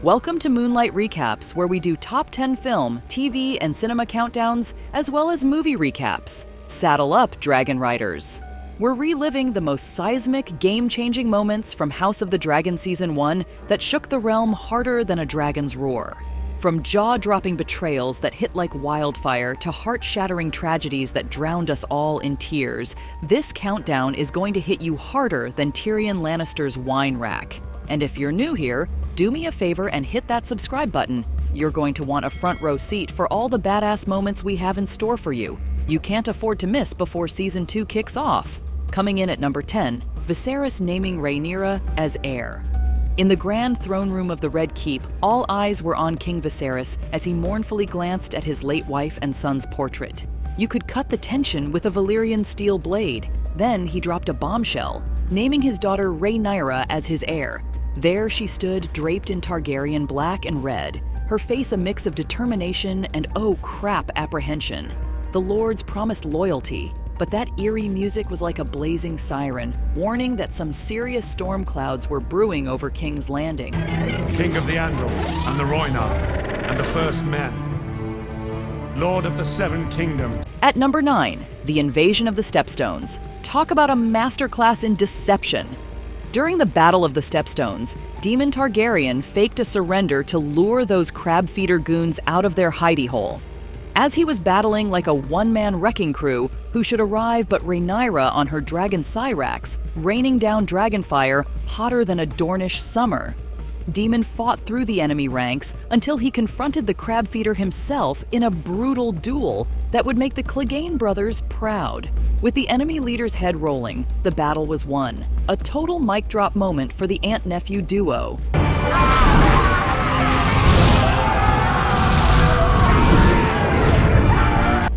Welcome to Moonlight Recaps, where we do top 10 film, TV, and cinema countdowns, as well as movie recaps. Saddle up, Dragon Riders. We're reliving the most seismic, game-changing moments from House of the Dragon Season 1 that shook the realm harder than a dragon's roar. From jaw-dropping betrayals that hit like wildfire to heart-shattering tragedies that drowned us all in tears, this countdown is going to hit you harder than Tyrion Lannister's wine rack. And if you're new here, do me a favor and hit that subscribe button. You're going to want a front row seat for all the badass moments we have in store for you. You can't afford to miss before Season 2 kicks off. Coming in at number 10, Viserys naming Rhaenyra as heir. In the grand throne room of the Red Keep, all eyes were on King Viserys as he mournfully glanced at his late wife and son's portrait. You could cut the tension with a Valyrian steel blade. Then he dropped a bombshell, naming his daughter Rhaenyra as his heir. There she stood, draped in Targaryen black and red, her face a mix of determination and oh crap apprehension. The lords promised loyalty, but that eerie music was like a blazing siren, warning that some serious storm clouds were brewing over King's Landing. King of the Andals and the Rhoynar and the First Men, Lord of the Seven Kingdoms. At number 9, the invasion of the Stepstones. Talk about a masterclass in deception. During the Battle of the Stepstones, Daemon Targaryen faked a surrender to lure those crab-feeder goons out of their hidey hole. As he was battling like a one-man wrecking crew who should arrive but Rhaenyra on her dragon Syrax, raining down dragonfire hotter than a Dornish summer. Daemon fought through the enemy ranks until he confronted the crab-feeder himself in a brutal duel that would make the Clegane brothers proud. With the enemy leader's head rolling, the battle was won. A total mic drop moment for the aunt-nephew duo.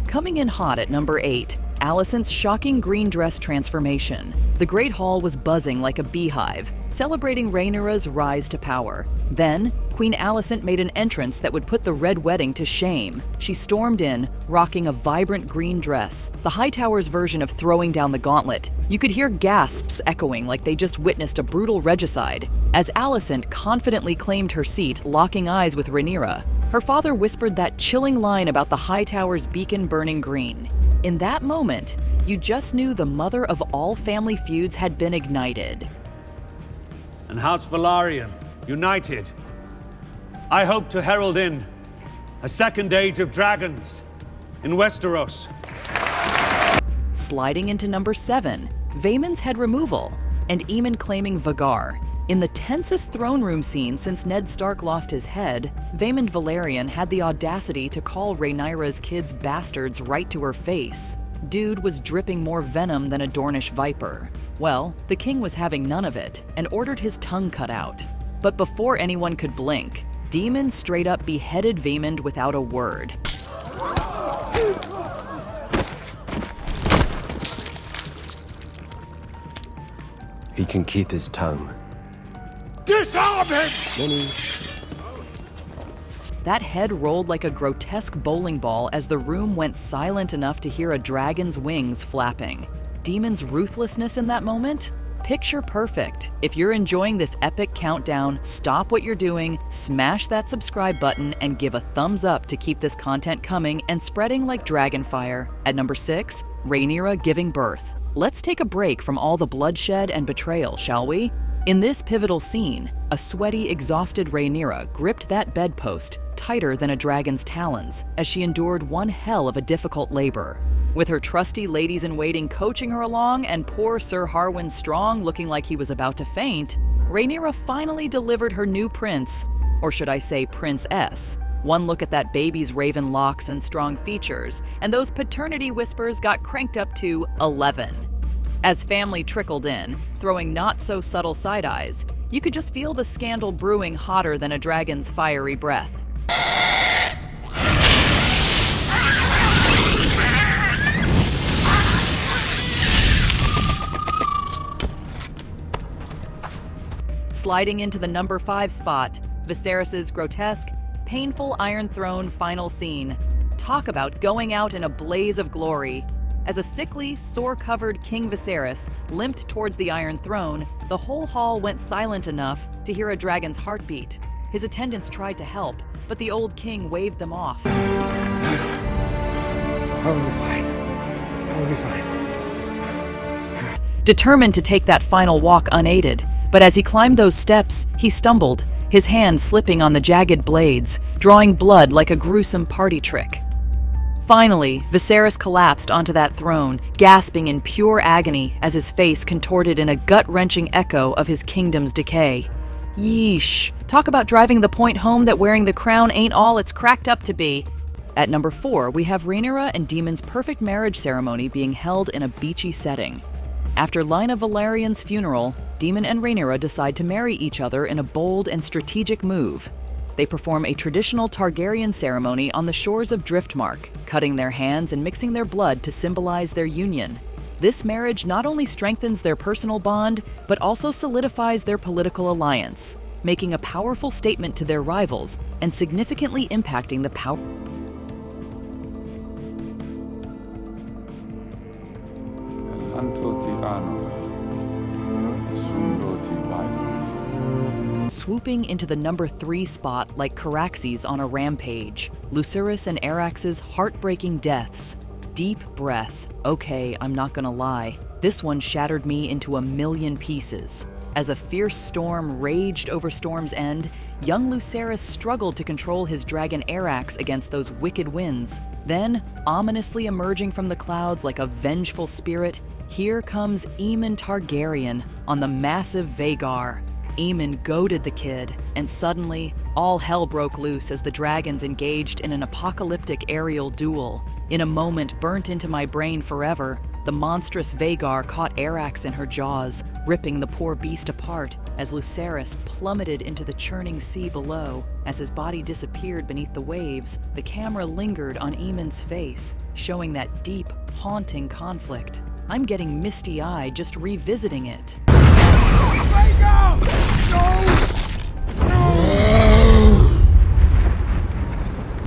Coming in hot at number 8, Alicent's shocking green dress transformation. The Great Hall was buzzing like a beehive, celebrating Rhaenyra's rise to power. Then, Queen Alicent made an entrance that would put the Red Wedding to shame. She stormed in, rocking a vibrant green dress, the Hightower's version of throwing down the gauntlet. You could hear gasps echoing like they just witnessed a brutal regicide. As Alicent confidently claimed her seat, locking eyes with Rhaenyra, her father whispered that chilling line about the Hightower's beacon burning green. In that moment, you just knew the mother of all family feuds had been ignited. And House Velaryon, united. I hope to herald in a second age of dragons in Westeros. Sliding into number 7, Vaemon's head removal, and Aemon claiming Vhagar. In the tensest throne room scene since Ned Stark lost his head, Vaemond Valerian had the audacity to call Rhaenyra's kids bastards right to her face. Dude was dripping more venom than a Dornish viper. Well, the king was having none of it and ordered his tongue cut out. But before anyone could blink, Daemon straight up beheaded Vaemond without a word. He can keep his tongue. Disarm him! That head rolled like a grotesque bowling ball as the room went silent enough to hear a dragon's wings flapping. Daemon's ruthlessness in that moment? Picture perfect. If you're enjoying this epic countdown, stop what you're doing, smash that subscribe button, and give a thumbs up to keep this content coming and spreading like dragonfire. At number 6, Rhaenyra giving birth. Let's take a break from all the bloodshed and betrayal, shall we? In this pivotal scene, a sweaty, exhausted Rhaenyra gripped that bedpost tighter than a dragon's talons as she endured one hell of a difficult labor. With her trusty ladies-in-waiting coaching her along and poor Sir Harwin Strong looking like he was about to faint, Rhaenyra finally delivered her new prince, or should I say princess. One look at that baby's raven locks and strong features, and those paternity whispers got cranked up to 11. As family trickled in, throwing not-so-subtle side-eyes, you could just feel the scandal brewing hotter than a dragon's fiery breath. Sliding into the number 5 spot, Viserys' grotesque, painful Iron Throne final scene. Talk about going out in a blaze of glory. As a sickly, sore-covered King Viserys limped towards the Iron Throne, the whole hall went silent enough to hear a dragon's heartbeat. His attendants tried to help, but the old king waved them off. I will be fine. I will be fine. Determined to take that final walk unaided, but as he climbed those steps, he stumbled, his hand slipping on the jagged blades, drawing blood like a gruesome party trick. Finally, Viserys collapsed onto that throne, gasping in pure agony as his face contorted in a gut-wrenching echo of his kingdom's decay. Yeesh. Talk about driving the point home that wearing the crown ain't all it's cracked up to be. At number 4, we have Rhaenyra and Daemon's perfect marriage ceremony being held in a beachy setting. After Laena Valerian's funeral, Daemon and Rhaenyra decide to marry each other in a bold and strategic move. They perform a traditional Targaryen ceremony on the shores of Driftmark, cutting their hands and mixing their blood to symbolize their union. This marriage not only strengthens their personal bond, but also solidifies their political alliance, making a powerful statement to their rivals and significantly impacting the power. Swooping into the number 3 spot like Caraxes on a rampage, Lucerys and Arax's heartbreaking deaths. Deep breath. Okay, I'm not gonna lie. This one shattered me into a million pieces. As a fierce storm raged over Storm's End, young Lucerys struggled to control his dragon Arax against those wicked winds. Then, ominously emerging from the clouds like a vengeful spirit, here comes Aemon Targaryen on the massive Vhagar. Aemon goaded the kid, and suddenly, all hell broke loose as the dragons engaged in an apocalyptic aerial duel. In a moment burnt into my brain forever, the monstrous Vhagar caught Arax in her jaws, ripping the poor beast apart as Lucerys plummeted into the churning sea below. As his body disappeared beneath the waves, the camera lingered on Aemon's face, showing that deep, haunting conflict. I'm getting misty-eyed just revisiting it.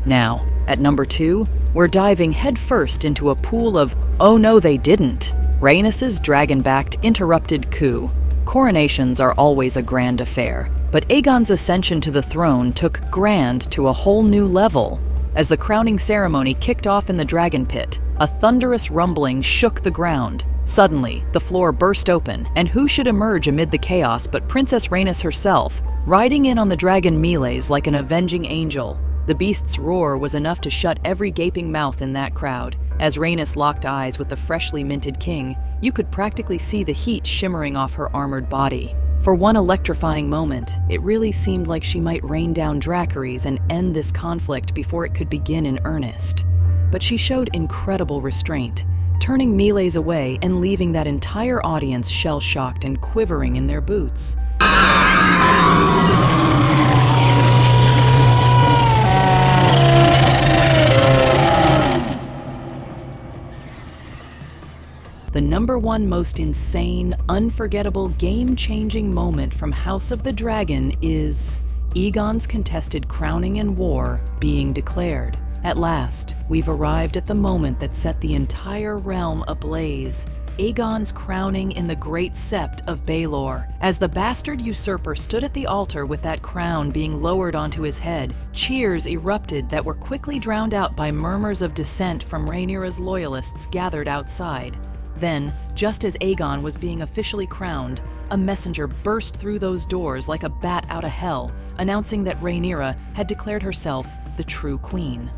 Now, at number 2, we're diving headfirst into a pool of oh no they didn't, Rhaenys' dragon-backed interrupted coup. Coronations are always a grand affair, but Aegon's ascension to the throne took grand to a whole new level. As the crowning ceremony kicked off in the dragon pit, a thunderous rumbling shook the ground. Suddenly, the floor burst open, and who should emerge amid the chaos but Princess Rhaenys herself, riding in on the dragon melees like an avenging angel. The beast's roar was enough to shut every gaping mouth in that crowd. As Rhaenys locked eyes with the freshly minted king, you could practically see the heat shimmering off her armored body. For one electrifying moment, it really seemed like she might rain down Dracarys and end this conflict before it could begin in earnest. But she showed incredible restraint, turning melees away and leaving that entire audience shell-shocked and quivering in their boots. The number 1 most insane, unforgettable, game-changing moment from House of the Dragon is Aegon's contested crowning and war being declared. At last, we've arrived at the moment that set the entire realm ablaze. Aegon's crowning in the Great Sept of Baelor. As the bastard usurper stood at the altar with that crown being lowered onto his head, cheers erupted that were quickly drowned out by murmurs of dissent from Rhaenyra's loyalists gathered outside. Then, just as Aegon was being officially crowned, a messenger burst through those doors like a bat out of hell, announcing that Rhaenyra had declared herself the true queen.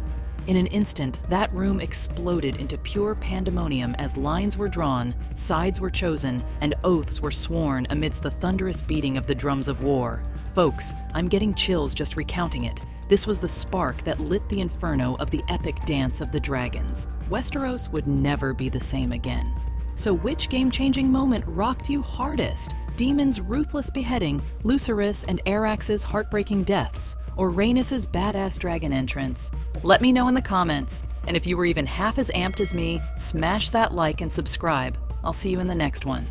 In an instant, that room exploded into pure pandemonium as lines were drawn, sides were chosen, and oaths were sworn amidst the thunderous beating of the drums of war. Folks, I'm getting chills just recounting it. This was the spark that lit the inferno of the epic dance of the dragons. Westeros would never be the same again. So which game-changing moment rocked you hardest? Daemon's ruthless beheading, Lucerys and Arax's heartbreaking deaths, or Rhaenys' badass dragon entrance? Let me know in the comments. And if you were even half as amped as me, smash that like and subscribe. I'll see you in the next one.